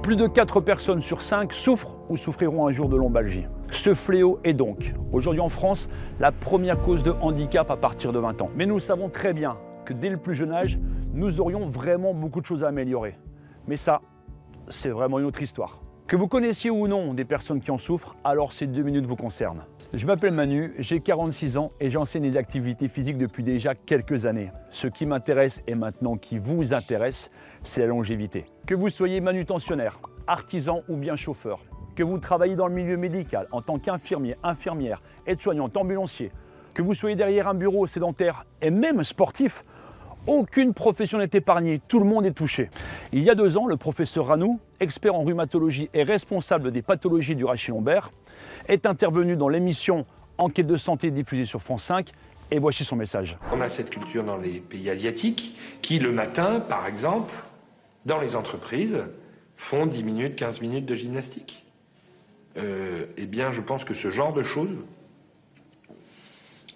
Plus de 4 personnes sur 5 souffrent ou souffriront un jour de lombalgie. Ce fléau est donc, aujourd'hui en France, la première cause de handicap à partir de 20 ans. Mais nous savons très bien que dès le plus jeune âge, nous aurions vraiment beaucoup de choses à améliorer. Mais ça, c'est vraiment une autre histoire. Que vous connaissiez ou non des personnes qui en souffrent, alors ces 2 minutes vous concernent. Je m'appelle Manu, j'ai 46 ans et j'enseigne les activités physiques depuis déjà quelques années. Ce qui m'intéresse et maintenant qui vous intéresse, c'est la longévité. Que vous soyez manutentionnaire, artisan ou bien chauffeur, que vous travaillez dans le milieu médical en tant qu'infirmier, infirmière, aide-soignante, ambulancier, que vous soyez derrière un bureau sédentaire et même sportif, aucune profession n'est épargnée, tout le monde est touché. Il y a 2 ans, le professeur Ranou, expert en rhumatologie et responsable des pathologies du rachis lombaire, est intervenu dans l'émission Enquête de santé diffusée sur France 5 et voici son message. On a cette culture dans les pays asiatiques qui, le matin, par exemple, dans les entreprises, font 10 minutes, 15 minutes de gymnastique. Eh bien, je pense que ce genre de choses,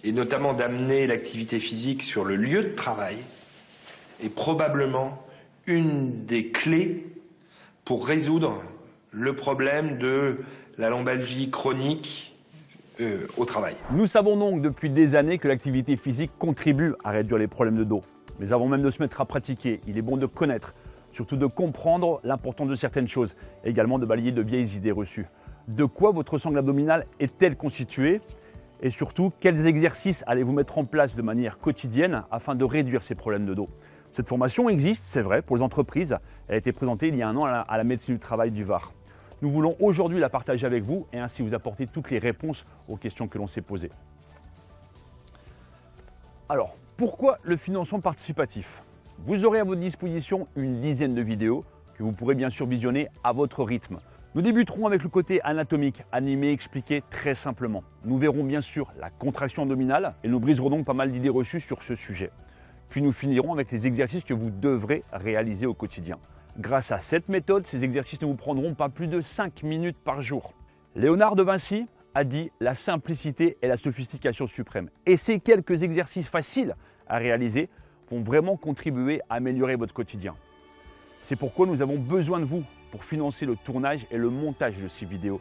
et notamment d'amener l'activité physique sur le lieu de travail, est probablement une des clés pour résoudre le problème de la lombalgie chronique au travail. Nous savons donc depuis des années que l'activité physique contribue à réduire les problèmes de dos. Mais avant même de se mettre à pratiquer, il est bon de connaître, surtout de comprendre l'importance de certaines choses, et également de balayer de vieilles idées reçues. De quoi votre sangle abdominale est-elle constituée? Et surtout, quels exercices allez-vous mettre en place de manière quotidienne afin de réduire ces problèmes de dos? Cette formation existe, c'est vrai, pour les entreprises. Elle a été présentée il y a 1 an à la médecine du travail du Var. Nous voulons aujourd'hui la partager avec vous et ainsi vous apporter toutes les réponses aux questions que l'on s'est posées. Alors, pourquoi le financement participatif? Vous aurez à votre disposition une dizaine de vidéos que vous pourrez bien sûr visionner à votre rythme. Nous débuterons avec le côté anatomique, animé, expliqué très simplement. Nous verrons bien sûr la contraction abdominale et nous briserons donc pas mal d'idées reçues sur ce sujet. Puis nous finirons avec les exercices que vous devrez réaliser au quotidien. Grâce à cette méthode, ces exercices ne vous prendront pas plus de 5 minutes par jour. Léonard de Vinci a dit « La simplicité est la sophistication suprême ». Et ces quelques exercices faciles à réaliser vont vraiment contribuer à améliorer votre quotidien. C'est pourquoi nous avons besoin de vous pour financer le tournage et le montage de ces vidéos.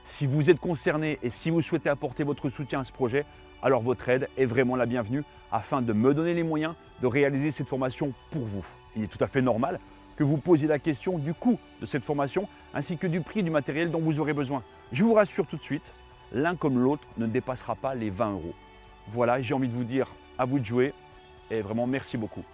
Si vous êtes concerné et si vous souhaitez apporter votre soutien à ce projet, alors votre aide est vraiment la bienvenue afin de me donner les moyens de réaliser cette formation pour vous. Il est tout à fait normal que vous posiez la question du coût de cette formation ainsi que du prix du matériel dont vous aurez besoin. Je vous rassure tout de suite, l'un comme l'autre ne dépassera pas les 20 €. Voilà, j'ai envie de vous dire à vous de jouer et vraiment merci beaucoup.